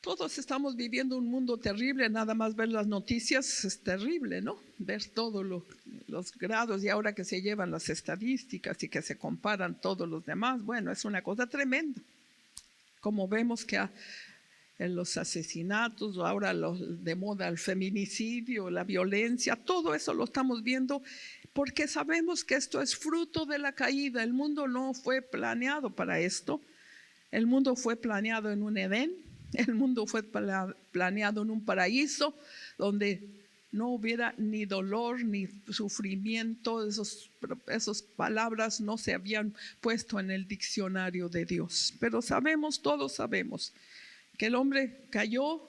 Todos estamos viviendo un mundo terrible, nada más ver las noticias es terrible, ¿no? Ver todos los grados y ahora que se llevan las estadísticas y que se comparan todos los demás, bueno, es una cosa tremenda. Como vemos que en los asesinatos, ahora de moda el feminicidio, la violencia, todo eso lo estamos viendo porque sabemos que esto es fruto de la caída. El mundo no fue planeado para esto. El mundo fue planeado en un Edén. El mundo fue planeado en un paraíso donde no hubiera ni dolor ni sufrimiento. Esas palabras no se habían puesto en el diccionario de Dios. Pero sabemos, todos sabemos, que el hombre cayó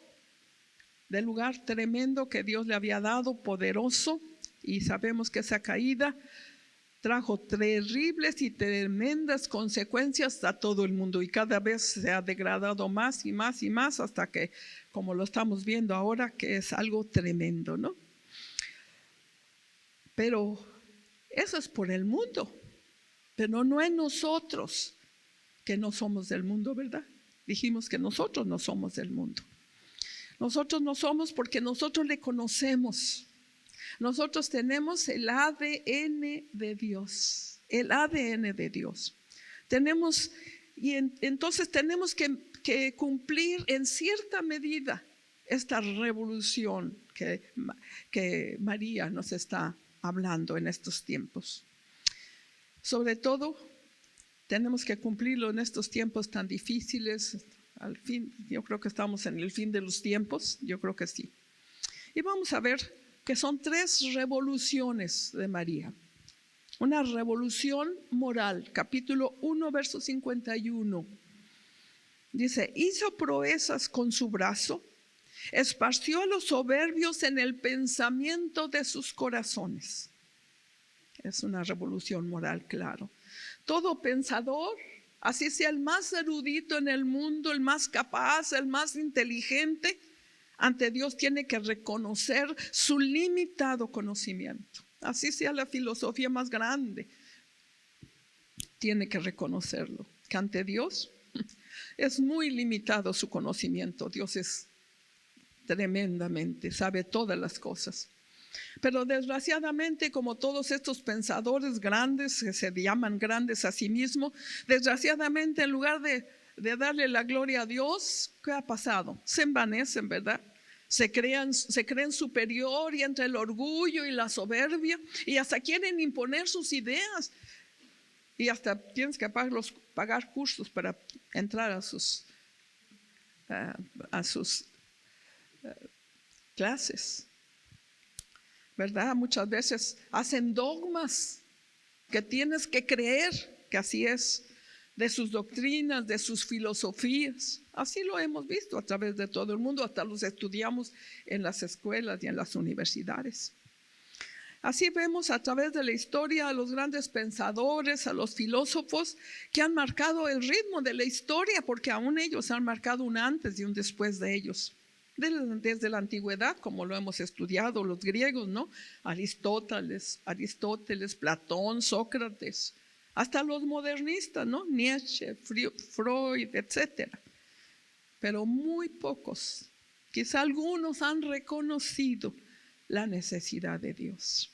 del lugar tremendo que Dios le había dado, poderoso, y sabemos que esa caída trajo terribles y tremendas consecuencias a todo el mundo y cada vez se ha degradado más y más y más hasta que, como lo estamos viendo ahora, que es algo tremendo, ¿no? Pero eso es por el mundo, pero no en nosotros, que no somos del mundo, ¿verdad? Dijimos que nosotros no somos del mundo. Nosotros no somos porque nosotros le conocemos. Nosotros tenemos el ADN de Dios, el ADN de Dios. Entonces tenemos que cumplir en cierta medida esta revolución que María nos está hablando en estos tiempos. Sobre todo, tenemos que cumplirlo en estos tiempos tan difíciles. Al fin, yo creo que estamos en el fin de los tiempos, yo creo que sí. Y vamos a ver que son 3 revoluciones de María. Una revolución moral, capítulo 1, verso 51. Dice, hizo proezas con su brazo, esparció a los soberbios en el pensamiento de sus corazones. Es una revolución moral, claro. Todo pensador, así sea el más erudito en el mundo, el más capaz, el más inteligente, ante Dios tiene que reconocer su limitado conocimiento. Así sea la filosofía más grande, tiene que reconocerlo, que ante Dios es muy limitado su conocimiento. Dios es tremendamente, sabe todas las cosas. Pero desgraciadamente, como todos estos pensadores grandes, que se llaman grandes a sí mismos, desgraciadamente en lugar de darle la gloria a Dios, ¿qué ha pasado? Se envanecen, ¿verdad? Se creen superior y entre el orgullo y la soberbia y hasta quieren imponer sus ideas y hasta tienes que pagar cursos para entrar a sus clases, ¿verdad? Muchas veces hacen dogmas que tienes que creer que así es, de sus doctrinas, de sus filosofías. Así lo hemos visto a través de todo el mundo, hasta los estudiamos en las escuelas y en las universidades. Así vemos a través de la historia a los grandes pensadores, a los filósofos que han marcado el ritmo de la historia, porque aún ellos han marcado un antes y un después de ellos. Desde la antigüedad, como lo hemos estudiado, los griegos, ¿no? Aristóteles, Platón, Sócrates, hasta los modernistas, ¿no? Nietzsche, Freud, etc. Pero muy pocos, quizá algunos han reconocido la necesidad de Dios.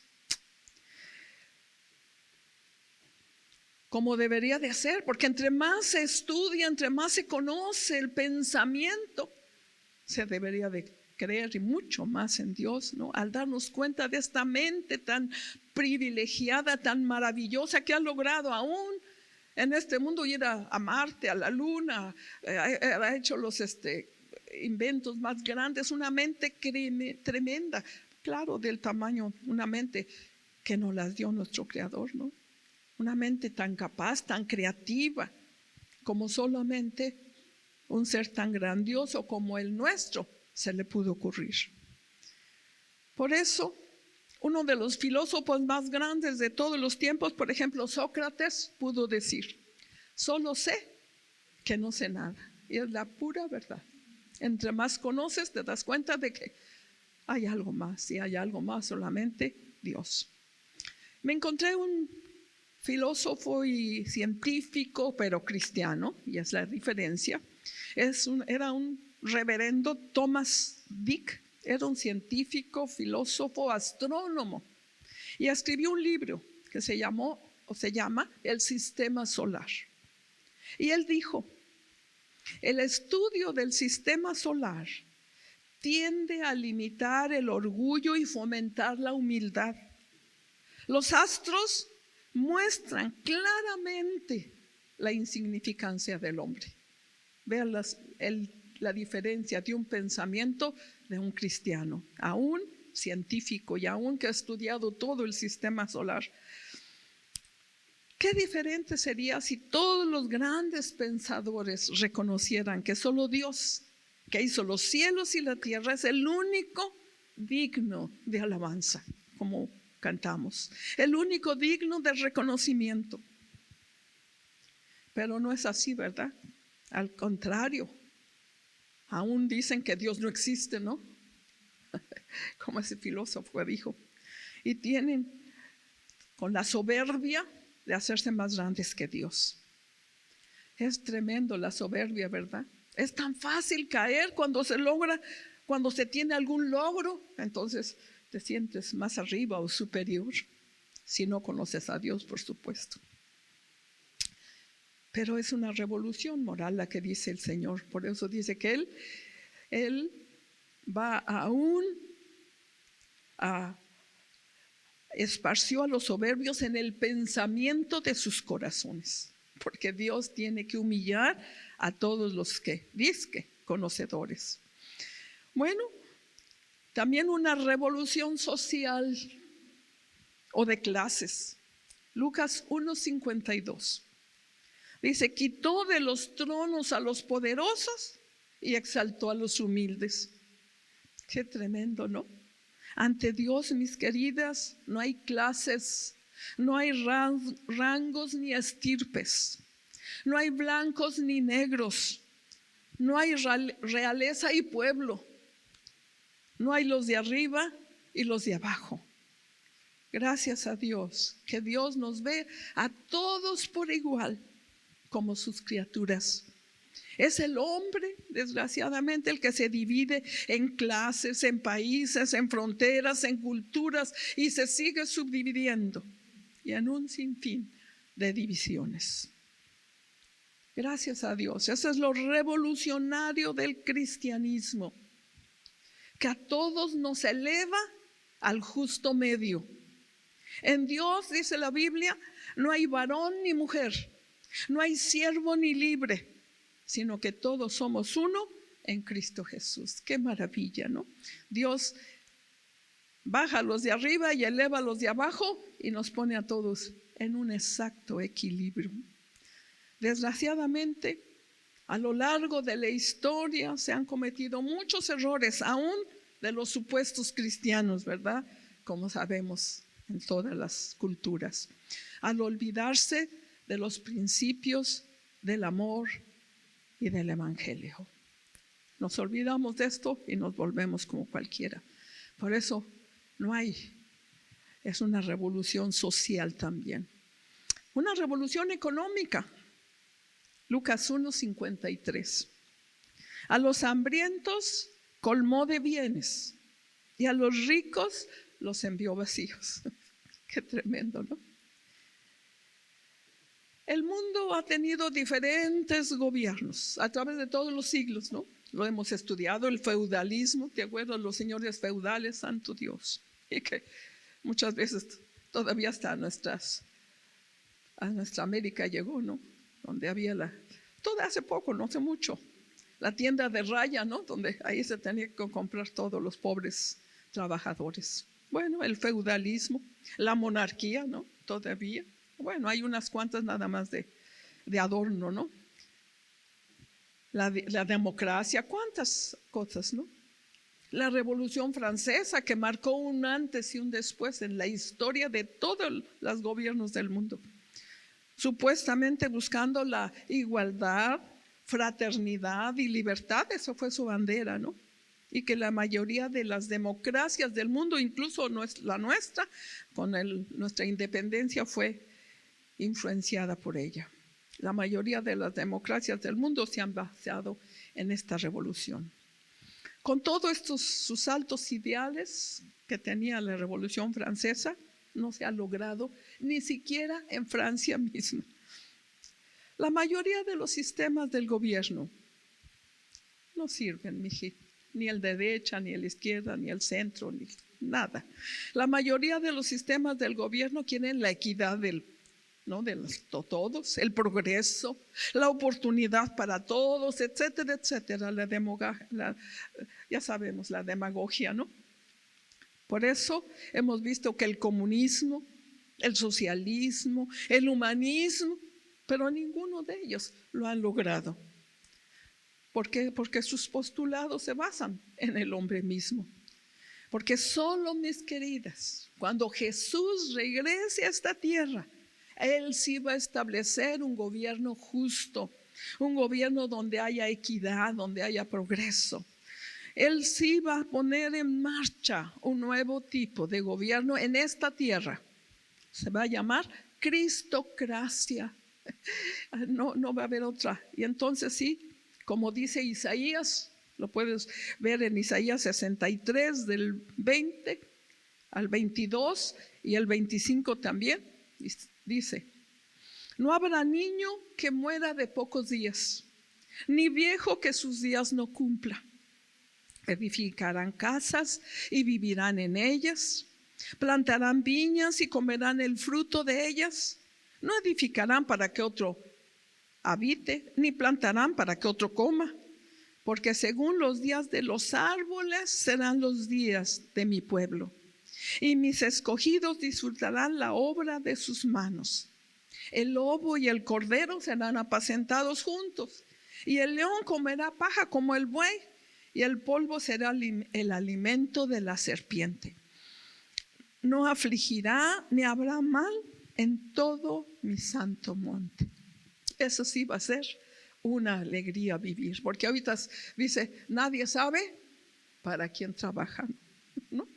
Como debería de ser, porque entre más se estudia, entre más se conoce el pensamiento, se debería de creer y mucho más en Dios, ¿no? Al darnos cuenta de esta mente tan privilegiada, tan maravillosa que ha logrado aún en este mundo ir a Marte, a la Luna, ha hecho los inventos más grandes, una mente tremenda, claro, del tamaño, una mente que nos las dio nuestro Creador, ¿no? Una mente tan capaz, tan creativa, como solamente un ser tan grandioso como el nuestro se le pudo ocurrir. Por eso, uno de los filósofos más grandes de todos los tiempos, por ejemplo, Sócrates, pudo decir, solo sé que no sé nada. Y es la pura verdad. Entre más conoces, te das cuenta de que hay algo más, y hay algo más, solamente Dios. Me encontré un filósofo y científico, pero cristiano, y es la diferencia. Era un reverendo Thomas Dick era un científico, filósofo, astrónomo y escribió un libro que se llama El Sistema Solar. Y él dijo: el estudio del sistema solar tiende a limitar el orgullo y fomentar la humildad. Los astros muestran claramente la insignificancia del hombre. Vean la diferencia de un pensamiento de un cristiano, a un científico y aún que ha estudiado todo el sistema solar. Qué diferente sería si todos los grandes pensadores reconocieran que solo Dios, que hizo los cielos y la tierra, es el único digno de alabanza, como cantamos, el único digno de reconocimiento. Pero no es así, ¿verdad? Al contrario, aún dicen que Dios no existe, ¿no? Como ese filósofo dijo. Y tienen con la soberbia de hacerse más grandes que Dios. Es tremendo la soberbia, ¿verdad? Es tan fácil caer cuando se tiene algún logro, entonces te sientes más arriba o superior, si no conoces a Dios, por supuesto. Pero es una revolución moral la que dice el Señor. Por eso dice que Él va esparció a los soberbios en el pensamiento de sus corazones. Porque Dios tiene que humillar a todos los que dizque conocedores. Bueno, también una revolución social o de clases. Lucas 1:52. Dice: quitó de los tronos a los poderosos y exaltó a los humildes. Qué tremendo, ¿no? Ante Dios, mis queridas, no hay clases, no hay rangos ni estirpes, no hay blancos ni negros, no hay realeza y pueblo, no hay los de arriba y los de abajo. Gracias a Dios, que Dios nos ve a todos por igual como sus criaturas. Es el hombre, desgraciadamente, el que se divide en clases, en países, en fronteras, en culturas y se sigue subdividiendo y en un sinfín de divisiones. Gracias a Dios, eso es lo revolucionario del cristianismo, que a todos nos eleva al justo medio. En Dios, dice la Biblia, no hay varón ni mujer, no hay siervo ni libre, sino que todos somos uno en Cristo Jesús. Qué maravilla, ¿no? Dios baja a los de arriba y eleva a los de abajo y nos pone a todos en un exacto equilibrio. Desgraciadamente, a lo largo de la historia se han cometido muchos errores, aún de los supuestos cristianos, ¿verdad? Como sabemos en todas las culturas, al olvidarse de los principios del amor y del evangelio. Nos olvidamos de esto y nos volvemos como cualquiera. Por eso es una revolución social también. Una revolución económica. Lucas 1:53. A los hambrientos colmó de bienes y a los ricos los envió vacíos. Qué tremendo, ¿no? El mundo ha tenido diferentes gobiernos a través de todos los siglos, ¿no? Lo hemos estudiado, el feudalismo, ¿te acuerdas? Los señores feudales, santo Dios. Y que muchas veces todavía hasta a nuestra América llegó, ¿no? Donde había todo hace poco, no hace mucho, la tienda de raya, ¿no? Donde ahí se tenía que comprar todos los pobres trabajadores. Bueno, el feudalismo, la monarquía, ¿no? Todavía. Bueno, hay unas cuantas nada más de adorno, ¿no? La democracia, cuántas cosas, ¿no? La Revolución Francesa, que marcó un antes y un después en la historia de todos los gobiernos del mundo, supuestamente buscando la igualdad, fraternidad y libertad. Eso fue su bandera, ¿no? Y que la mayoría de las democracias del mundo, incluso la nuestra, con nuestra independencia, fue influenciada por ella. La mayoría de las democracias del mundo se han basado en esta revolución. con todos estos sus altos ideales que tenía la Revolución Francesa, no se ha logrado ni siquiera en Francia misma. La mayoría de los sistemas del gobierno no sirven, mijito, ni el de derecha, ni el de izquierda, ni el centro, ni nada. La mayoría de los sistemas del gobierno quieren la equidad de todos, el progreso, la oportunidad para todos, etcétera, etcétera. Ya sabemos, la demagogia, ¿no? Por eso hemos visto que el comunismo, el socialismo, el humanismo, pero ninguno de ellos lo han logrado. ¿Por qué? Porque sus postulados se basan en el hombre mismo. Porque solo, mis queridas, cuando Jesús regrese a esta tierra, Él sí va a establecer un gobierno justo, un gobierno donde haya equidad, donde haya progreso. Él sí va a poner en marcha un nuevo tipo de gobierno en esta tierra. Se va a llamar cristocracia. No va a haber otra. Y entonces sí, como dice Isaías, lo puedes ver en Isaías 63 del 20 al 22 y el 25 también. Dice, no habrá niño que muera de pocos días, ni viejo que sus días no cumpla. Edificarán casas y vivirán en ellas, plantarán viñas y comerán el fruto de ellas. No edificarán para que otro habite, ni plantarán para que otro coma, porque según los días de los árboles serán los días de mi pueblo, y mis escogidos disfrutarán la obra de sus manos. El lobo y el cordero serán apacentados juntos, y el león comerá paja como el buey, y el polvo será el alimento de la serpiente. No afligirá ni habrá mal en todo mi santo monte. Eso sí va a ser una alegría vivir, porque ahorita dice, nadie sabe para quién trabajan, ¿no?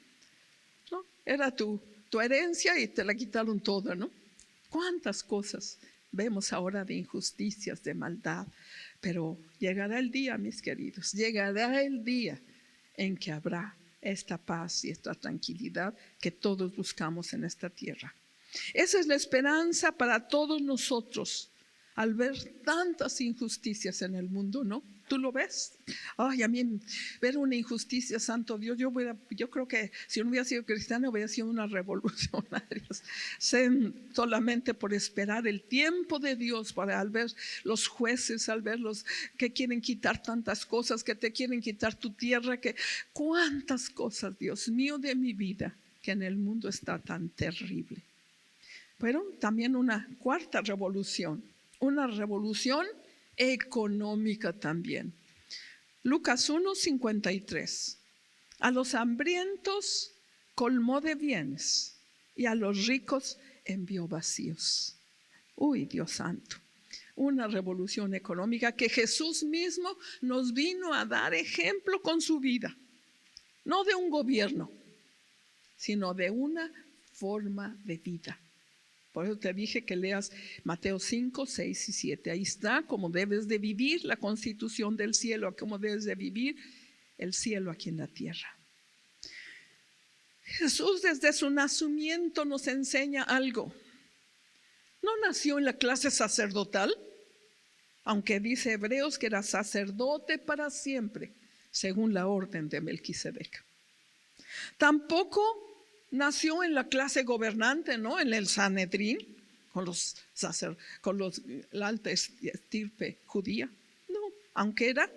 Era tu herencia y te la quitaron toda, ¿no? ¿Cuántas cosas vemos ahora de injusticias, de maldad? Pero llegará el día, mis queridos, llegará el día en que habrá esta paz y esta tranquilidad que todos buscamos en esta tierra. Esa es la esperanza para todos nosotros al ver tantas injusticias en el mundo, ¿no? ¿Tú lo ves? Ay, a mí ver una injusticia, santo Dios, yo creo que si no hubiera sido cristiano hubiera sido una revolucionaria. Solamente por esperar el tiempo de Dios, para al ver los jueces, al ver los que quieren quitar tantas cosas, que te quieren quitar tu tierra, que cuántas cosas, Dios mío, de mi vida, que en el mundo está tan terrible. Pero también una cuarta revolución, una revolución económica también. Lucas 1:53. A los hambrientos colmó de bienes y a los ricos envió vacíos. Uy, Dios santo. Una revolución económica que Jesús mismo nos vino a dar ejemplo con su vida. No de un gobierno, sino de una forma de vida. Por eso te dije que leas Mateo 5, 6 y 7. Ahí está cómo debes de vivir la constitución del cielo, cómo debes de vivir el cielo aquí en la tierra. Jesús desde su nacimiento nos enseña algo. No nació en la clase sacerdotal, aunque dice Hebreos que era sacerdote para siempre, según la orden de Melquisedec. Tampoco nació en la clase gobernante, ¿no? En el Sanedrín, con la alta estirpe judía. No, aunque era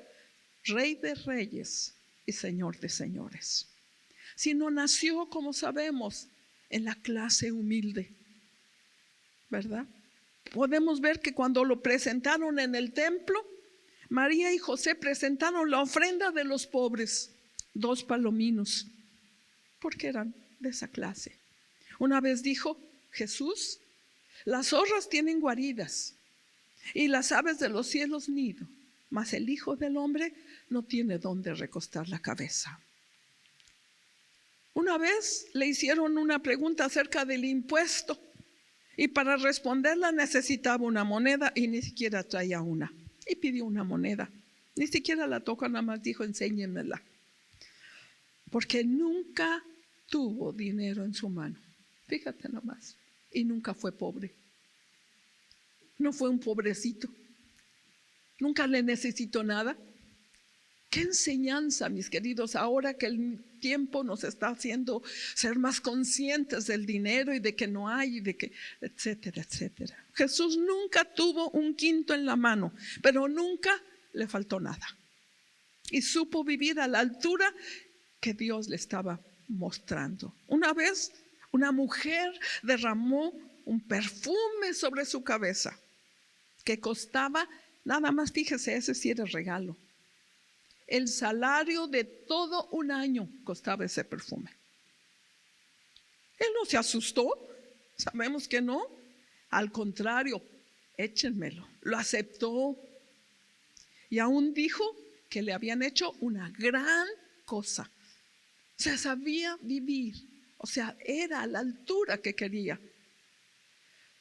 rey de reyes y señor de señores. Sino nació, como sabemos, en la clase humilde, ¿verdad? Podemos ver que cuando lo presentaron en el templo, María y José presentaron la ofrenda de los pobres, 2 palominos, porque eran de esa clase. Una vez dijo Jesús, las zorras tienen guaridas y las aves de los cielos nido, mas el Hijo del Hombre no tiene dónde recostar la cabeza. Una vez le hicieron una pregunta acerca del impuesto y para responderla necesitaba una moneda y ni siquiera traía una. Y pidió una moneda. Ni siquiera la tocó, nada más dijo, enséñenmela. porque nunca tuvo dinero en su mano. Fíjate nomás. Y nunca fue pobre. No fue un pobrecito. Nunca le necesitó nada. Qué enseñanza, mis queridos, ahora que el tiempo nos está haciendo ser más conscientes del dinero y de que no hay, y de que, etcétera, etcétera. Jesús nunca tuvo un quinto en la mano, pero nunca le faltó nada. Y supo vivir a la altura que Dios le estaba mostrando. Una vez, una mujer derramó un perfume sobre su cabeza que costaba, nada más, fíjese, ese sí era regalo. El salario de todo un año costaba ese perfume. Él no se asustó, sabemos que no. Al contrario, échenmelo. Lo aceptó. Y aún dijo que le habían hecho una gran cosa. O sea, sabía vivir. O sea, era a la altura que quería.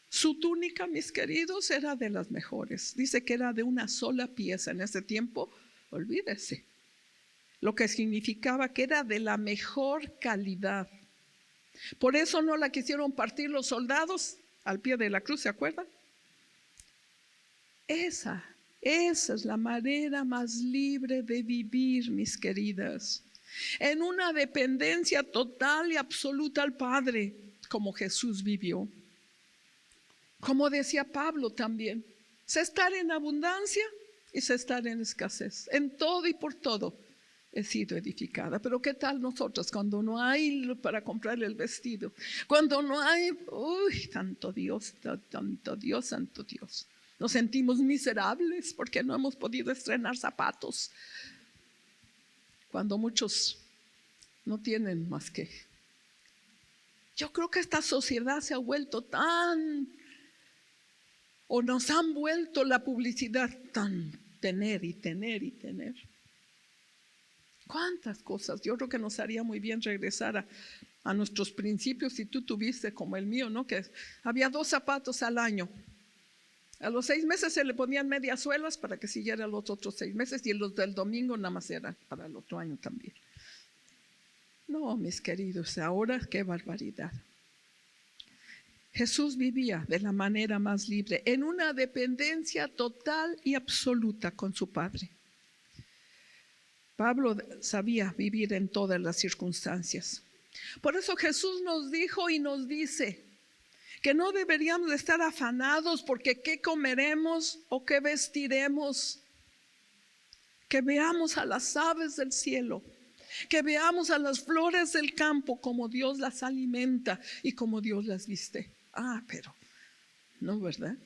Su túnica, mis queridos, era de las mejores. Dice que era de una sola pieza. En ese tiempo, olvídese. Lo que significaba que era de la mejor calidad. Por eso no la quisieron partir los soldados al pie de la cruz, ¿se acuerdan? Esa es la manera más libre de vivir, mis queridas. En una dependencia total y absoluta al Padre, como Jesús vivió. Como decía Pablo también, sé estar en abundancia y sé estar en escasez. En todo y por todo he sido edificada. Pero ¿qué tal nosotros cuando no hay para comprarle el vestido? Cuando no hay, santo Dios, santo Dios, santo Dios. Nos sentimos miserables porque no hemos podido estrenar zapatos. Cuando muchos no tienen más que. Yo creo que esta sociedad se ha vuelto o nos han vuelto la publicidad tan tener y tener y tener. ¿Cuántas cosas? Yo creo que nos haría muy bien regresar a nuestros principios. Si tú tuviste como el mío, ¿no? Que había 2 zapatos al año. A los 6 meses se le ponían medias suelas para que siguiera los otros 6 meses y los del domingo nada más eran para el otro año también. No, mis queridos, ahora qué barbaridad. Jesús vivía de la manera más libre, en una dependencia total y absoluta con su Padre. Pablo sabía vivir en todas las circunstancias. Por eso Jesús nos dijo y nos dice que no deberíamos estar afanados porque qué comeremos o qué vestiremos. Que veamos a las aves del cielo, que veamos a las flores del campo como Dios las alimenta y como Dios las viste. Pero no, ¿verdad?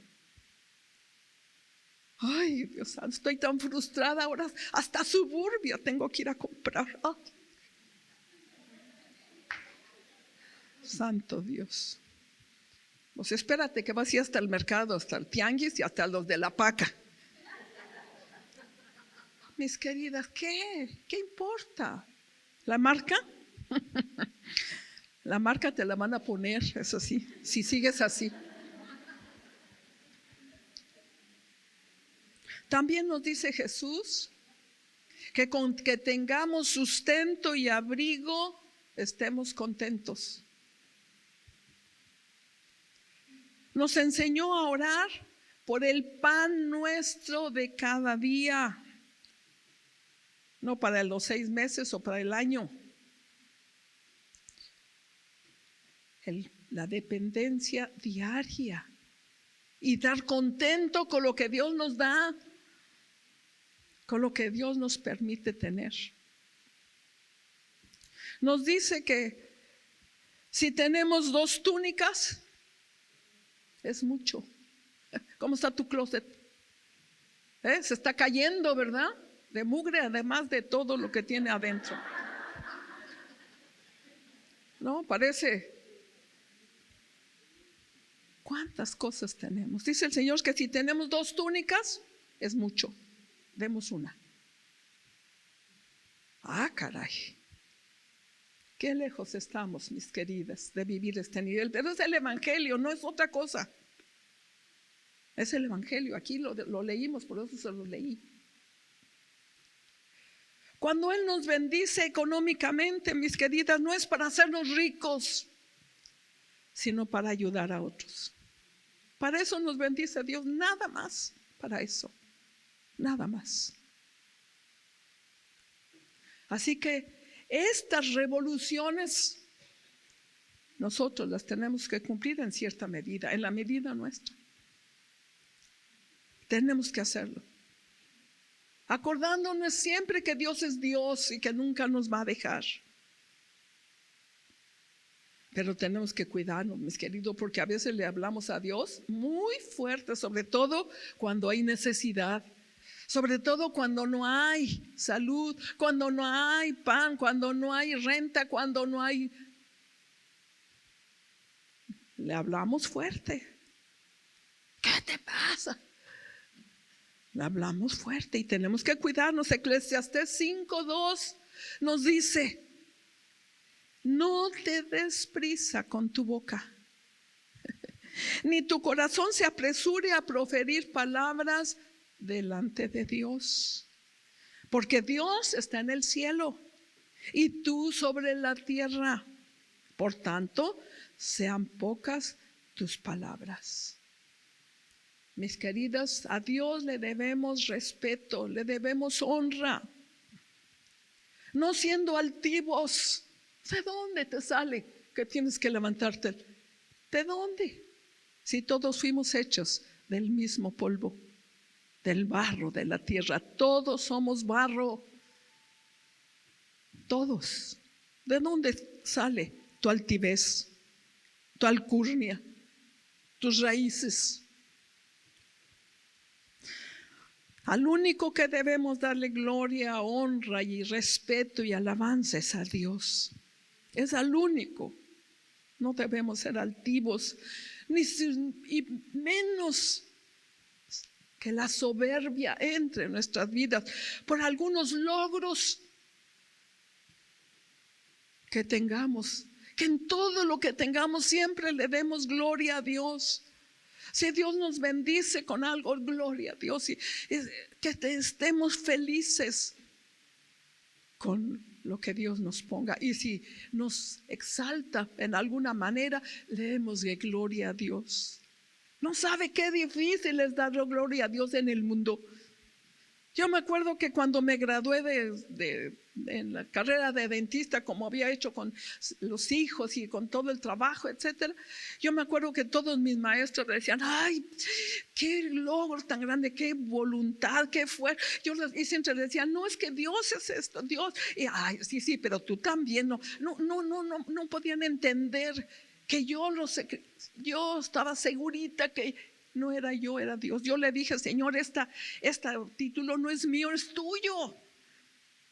Ay, Dios santo, estoy tan frustrada ahora, hasta Suburbia tengo que ir a comprar. Santo Dios. Pues espérate que vas a ir hasta el mercado, hasta el tianguis y hasta los de la paca. Mis queridas, ¿qué importa? ¿La marca? La marca te la van a poner, eso sí, si sigues así. También nos dice Jesús que con que tengamos sustento y abrigo, estemos contentos. Nos enseñó a orar por el pan nuestro de cada día, no para los 6 meses o para el año. La dependencia diaria y dar contento con lo que Dios nos da, con lo que Dios nos permite tener. Nos dice que si tenemos 2 túnicas, es mucho. ¿Cómo está tu closet? Se está cayendo, ¿verdad? De mugre, además de todo lo que tiene adentro. No, parece. ¿Cuántas cosas tenemos? Dice el Señor que si tenemos 2 túnicas, es mucho. Demos una. Caray. Qué lejos estamos, mis queridas, de vivir este nivel. Pero es el Evangelio, no es otra cosa. Es el Evangelio. Aquí lo leímos, por eso se lo leí. Cuando Él nos bendice económicamente, mis queridas, no es para hacernos ricos, sino para ayudar a otros. Para eso nos bendice Dios, nada más para eso, nada más. Así que estas revoluciones nosotros las tenemos que cumplir en cierta medida, en la medida nuestra. Tenemos que hacerlo, acordándonos siempre que Dios es Dios y que nunca nos va a dejar. Pero tenemos que cuidarnos, mis queridos, porque a veces le hablamos a Dios muy fuerte, sobre todo cuando hay necesidad, sobre todo cuando no hay salud, cuando no hay pan, cuando no hay renta, cuando no hay... Le hablamos fuerte. ¿Qué te pasa? Le hablamos fuerte y tenemos que cuidarnos. Eclesiastés 5:2 nos dice: no te des prisa con tu boca, ni tu corazón se apresure a proferir palabras delante de Dios, porque Dios está en el cielo y tú sobre la tierra. Por tanto, sean pocas tus palabras. Mis queridas, a Dios le debemos respeto, le debemos honra, no siendo altivos. ¿De dónde te sale que tienes que levantarte? ¿De dónde? Si todos fuimos hechos del mismo polvo, del barro de la tierra. Todos somos barro. Todos. ¿De dónde sale tu altivez, tu alcurnia, tus raíces? Al único que debemos darle gloria, honra y respeto y alabanza es a Dios. Es al único. No debemos ser altivos, y menos que la soberbia entre en nuestras vidas por algunos logros que tengamos. Que en todo lo que tengamos siempre le demos gloria a Dios. Si Dios nos bendice con algo, gloria a Dios. Y que estemos felices con lo que Dios nos ponga. Y si nos exalta en alguna manera, le demos de gloria a Dios. No sabe qué difícil es dar gloria a Dios en el mundo. Yo me acuerdo que cuando me gradué en la carrera de dentista, como había hecho con los hijos y con todo el trabajo, etcétera, yo me acuerdo que todos mis maestros decían: ay, qué logro tan grande, qué voluntad, qué fuerza. Y siempre decían: no, es que Dios es esto, Dios. Y ay, sí, pero tú también. No podían entender que yo estaba segurita que no era yo, era Dios. Yo le dije: Señor, este título no es mío, es tuyo.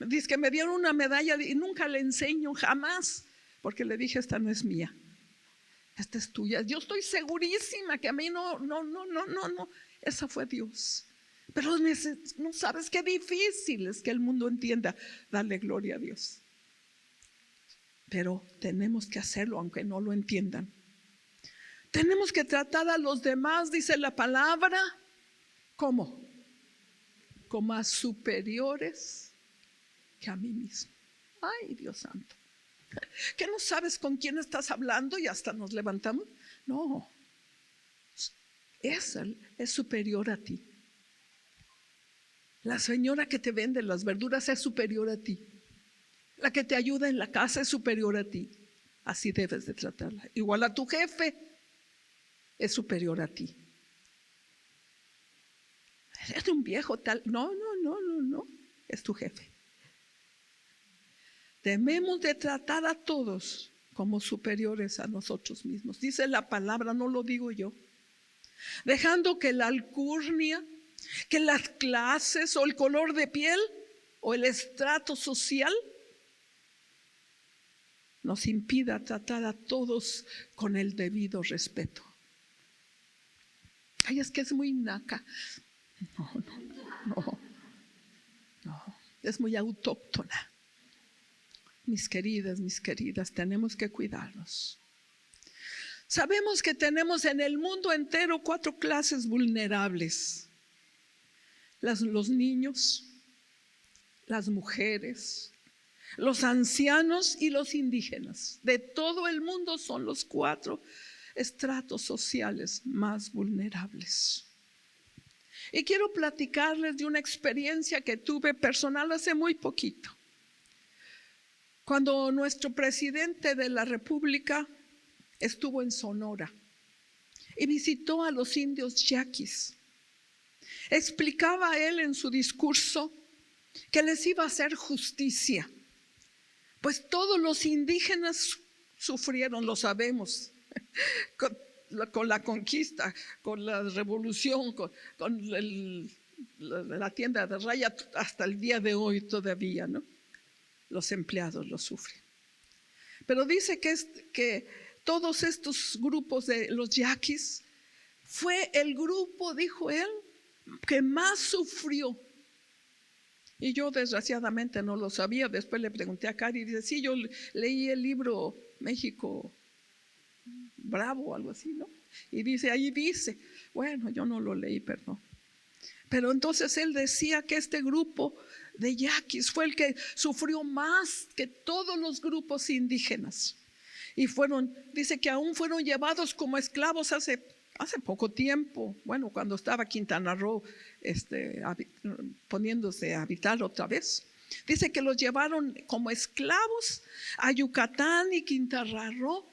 Dice que me dieron una medalla y nunca le enseño, jamás, porque le dije: esta no es mía, esta es tuya. Yo estoy segurísima que a mí no, esa fue Dios. Pero no sabes qué difícil es que el mundo entienda darle gloria a Dios. Pero tenemos que hacerlo aunque no lo entiendan. Tenemos que tratar a los demás, dice la palabra, ¿cómo? Como a superiores que a mí mismo. Ay, Dios santo. ¿Que no sabes con quién estás hablando y hasta nos levantamos? No. Esa es superior a ti. La señora que te vende las verduras es superior a ti. La que te ayuda en la casa es superior a ti. Así debes de tratarla. Igual a tu jefe es superior a ti. Es un viejo tal. No. Es tu jefe. Debemos de tratar a todos como superiores a nosotros mismos. Dice la palabra, no lo digo yo. Dejando que la alcurnia, que las clases o el color de piel o el estrato social nos impida tratar a todos con el debido respeto. Ay, es que es muy naca. No. Es muy autóctona. Mis queridas, tenemos que cuidarnos. Sabemos que tenemos en el mundo entero 4 clases vulnerables: los niños, las mujeres, los ancianos y los indígenas. De todo el mundo son los 4 estratos sociales más vulnerables. Y quiero platicarles de una experiencia que tuve personal hace muy poquito. Cuando nuestro presidente de la República estuvo en Sonora y visitó a los indios yaquis, explicaba él en su discurso que les iba a hacer justicia, pues todos los indígenas sufrieron, lo sabemos, con la conquista, con la revolución, con la tienda de raya, hasta el día de hoy todavía, ¿no? Los empleados lo sufren. Pero dice que todos estos grupos de los yaquis fue el grupo, dijo él, que más sufrió. Y yo desgraciadamente no lo sabía. Después le pregunté a Cari y dice, sí, yo leí el libro México Bravo o algo así, ¿no? Y dice, ahí dice, bueno, yo no lo leí, perdón. Pero entonces él decía que este grupo de yaquis fue el que sufrió más que todos los grupos indígenas. Y dice que aún fueron llevados como esclavos hace poco tiempo, bueno, cuando estaba Quintana Roo poniéndose a habitar otra vez. Dice que los llevaron como esclavos a Yucatán y Quintana Roo,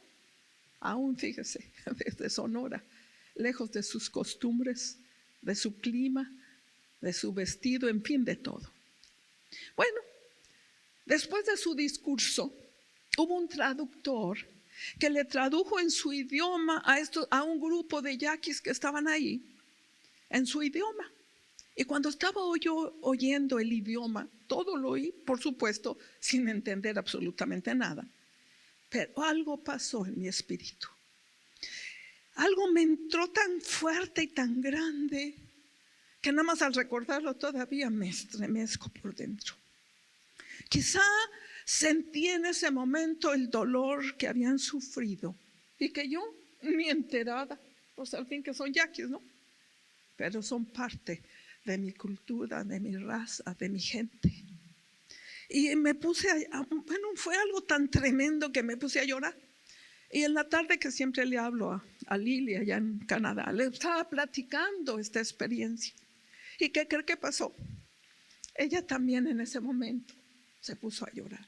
aún fíjese, desde Sonora, lejos de sus costumbres, de su clima, de su vestido, en fin, de todo. Bueno, después de su discurso, hubo un traductor que le tradujo en su idioma a un grupo de yaquis que estaban ahí, en su idioma. Y cuando estaba yo oyendo el idioma, todo lo oí, por supuesto, sin entender absolutamente nada. Pero algo pasó en mi espíritu. Algo me entró tan fuerte y tan grande que nada más al recordarlo todavía me estremezco por dentro. Quizá sentí en ese momento el dolor que habían sufrido y que yo ni enterada, pues al fin que son yaquis, ¿no? Pero son parte de mi cultura, de mi raza, de mi gente. Y me puse bueno, fue algo tan tremendo que me puse a llorar. Y en la tarde, que siempre le hablo a Lili allá en Canadá, le estaba platicando esta experiencia. ¿Y qué cree que pasó? Ella también en ese momento se puso a llorar.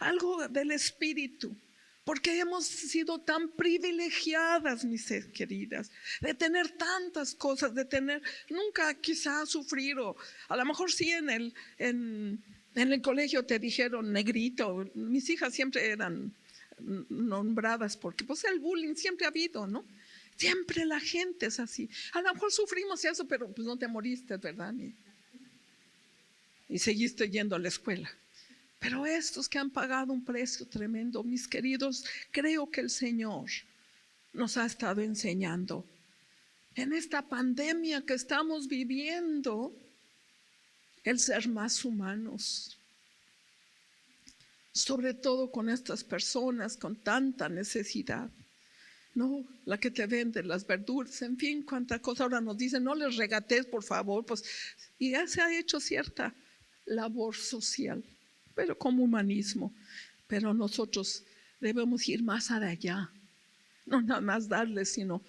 Algo del espíritu, porque hemos sido tan privilegiadas, mis queridas, de tener tantas cosas, de tener, nunca quizá sufrir, o a lo mejor sí en el colegio te dijeron negrito. Mis hijas siempre eran nombradas porque pues el bullying siempre ha habido, ¿no? Siempre la gente es así. A lo mejor sufrimos eso, pero pues no te moriste, ¿verdad? Y seguiste yendo a la escuela. Pero estos que han pagado un precio tremendo, mis queridos, creo que el Señor nos ha estado enseñando en esta pandemia que estamos viviendo el ser más humanos, sobre todo con estas personas con tanta necesidad, ¿no? La que te vende las verduras, en fin, cuánta cosa. Ahora nos dicen, no les regatees, por favor, pues, y ya se ha hecho cierta labor social, pero como humanismo. Pero nosotros debemos ir más allá, no nada más darles, sino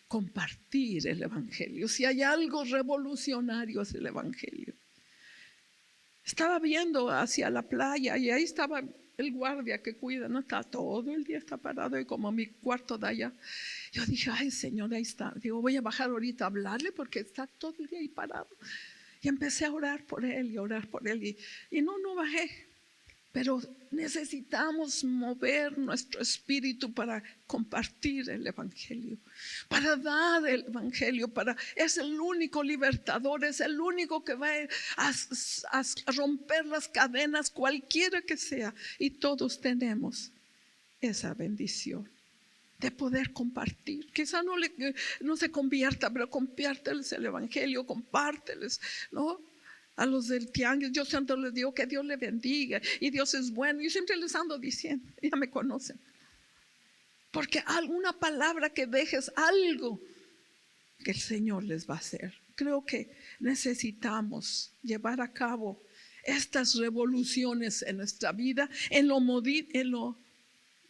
compartir el evangelio. Si hay algo revolucionario es el evangelio. Estaba viendo hacia la playa y ahí estaba el guardia que cuida, no está todo el día, está parado, y como mi cuarto de allá. Yo dije, ay Señor, ahí está. Digo, voy a bajar ahorita a hablarle porque está todo el día ahí parado. Y empecé a orar por él y orar por él y no bajé. Pero necesitamos mover nuestro espíritu para compartir el evangelio, para dar el evangelio, es el único libertador, es el único que va a romper las cadenas, cualquiera que sea. Y todos tenemos esa bendición de poder compartir. Quizá no se convierta, pero compárteles el evangelio, compárteles, ¿no? A los del tianguis, yo siempre les digo que Dios le bendiga y Dios es bueno. Yo siempre les ando diciendo, ya me conocen. Porque alguna palabra que dejes, algo que el Señor les va a hacer. Creo que necesitamos llevar a cabo estas revoluciones en nuestra vida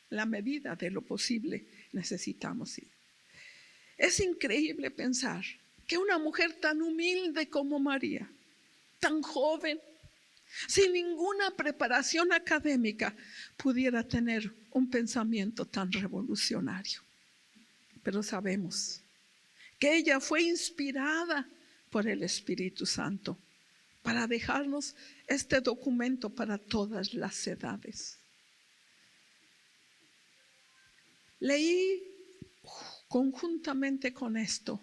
la medida de lo posible necesitamos ir. Es increíble pensar que una mujer tan humilde como María, tan joven, sin ninguna preparación académica, pudiera tener un pensamiento tan revolucionario. Pero sabemos que ella fue inspirada por el Espíritu Santo para dejarnos este documento para todas las edades. Leí conjuntamente con esto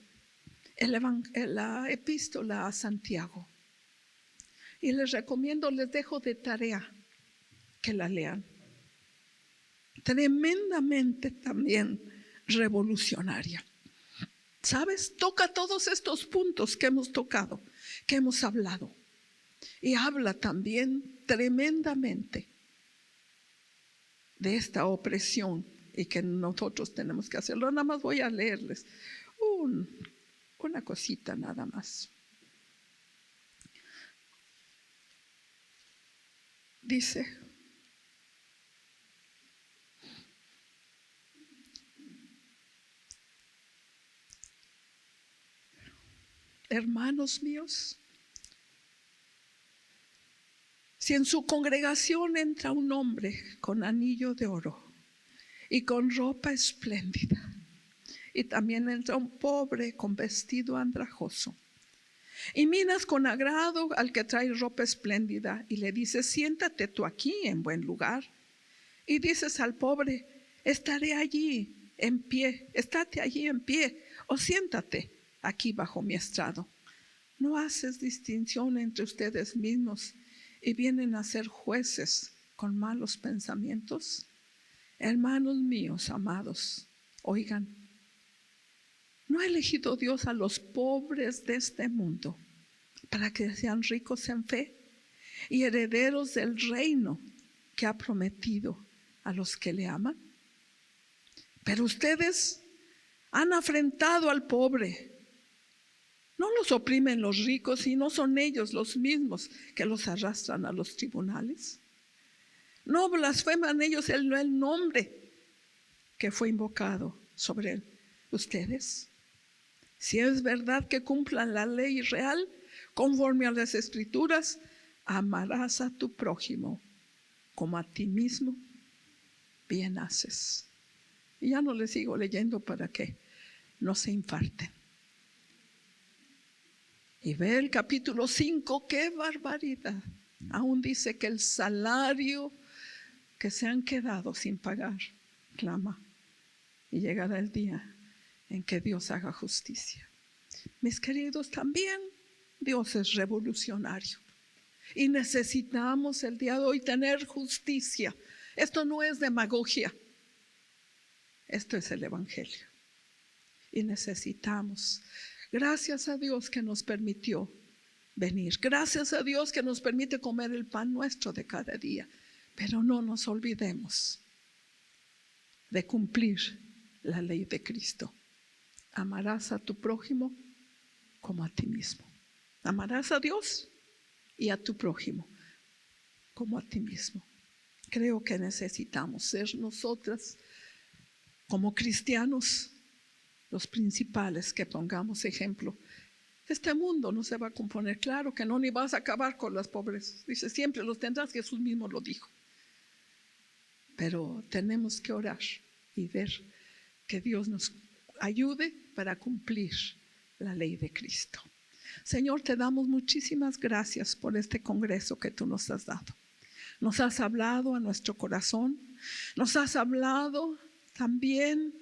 la epístola a Santiago y les recomiendo, les dejo de tarea que la lean. Tremendamente también revolucionaria. ¿Sabes? Toca todos estos puntos que hemos tocado, que hemos hablado. Y habla también tremendamente de esta opresión y que nosotros tenemos que hacerlo. Nada más voy a leerles una cosita nada más. Dice: hermanos míos, si en su congregación entra un hombre con anillo de oro y con ropa espléndida, y también entra un pobre con vestido andrajoso, y miras con agrado al que trae ropa espléndida y le dices: siéntate tú aquí en buen lugar, y dices al pobre: estaré allí en pie, estate allí en pie, o siéntate aquí bajo mi estrado. ¿No haces distinción entre ustedes mismos y vienen a ser jueces con malos pensamientos? Hermanos míos amados, oigan, ¿no ha elegido Dios a los pobres de este mundo para que sean ricos en fe y herederos del reino que ha prometido a los que le aman? Pero ustedes han afrentado al pobre. No los oprimen los ricos y no son ellos los mismos que los arrastran a los tribunales. No blasfeman ellos el nombre que fue invocado sobre ustedes. Si es verdad que cumplan la ley real conforme a las Escrituras, amarás a tu prójimo como a ti mismo, bien haces. Y ya no les sigo leyendo para que no se infarten. Y ve el capítulo 5, qué barbaridad. Aún dice que el salario que se han quedado sin pagar clama, y llegará el día en que Dios haga justicia. Mis queridos, también Dios es revolucionario y necesitamos el día de hoy tener justicia. Esto no es demagogia, esto es el Evangelio y necesitamos. Gracias a Dios que nos permitió venir. Gracias a Dios que nos permite comer el pan nuestro de cada día. Pero no nos olvidemos de cumplir la ley de Cristo. Amarás a tu prójimo como a ti mismo. Amarás a Dios y a tu prójimo como a ti mismo. Creo que necesitamos ser nosotras como cristianos los principales que pongamos ejemplo. Este mundo no se va a componer, claro que no, ni vas a acabar con las pobres. Dice, siempre los tendrás, Jesús mismo lo dijo. Pero tenemos que orar y ver que Dios nos ayude para cumplir la ley de Cristo. Señor, te damos muchísimas gracias por este congreso que tú nos has dado. Nos has hablado a nuestro corazón, nos has hablado también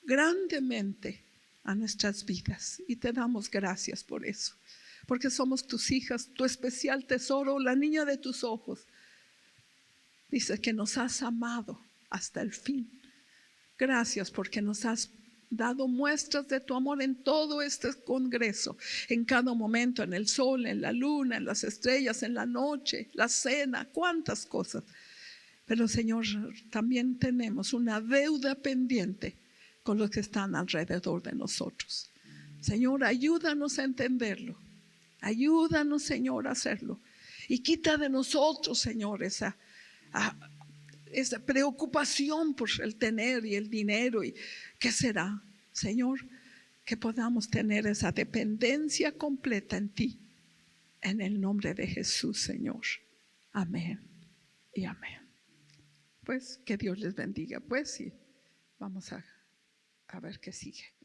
grandemente a nuestras vidas y te damos gracias por eso, porque somos tus hijas, tu especial tesoro, la niña de tus ojos. Dice que nos has amado hasta el fin. Gracias porque nos has dado muestras de tu amor en todo este congreso, en cada momento, en el sol, en la luna, en las estrellas, en la noche, la cena, cuántas cosas. Pero Señor, también tenemos una deuda pendiente con los que están alrededor de nosotros. Señor, ayúdanos a entenderlo. Ayúdanos, Señor, a hacerlo. Y quita de nosotros, Señor, esa preocupación por el tener y el dinero. ¿Y qué será, Señor? Que podamos tener esa dependencia completa en ti. En el nombre de Jesús, Señor. Amén y amén. Pues que Dios les bendiga. Pues sí, vamos a ver qué sigue.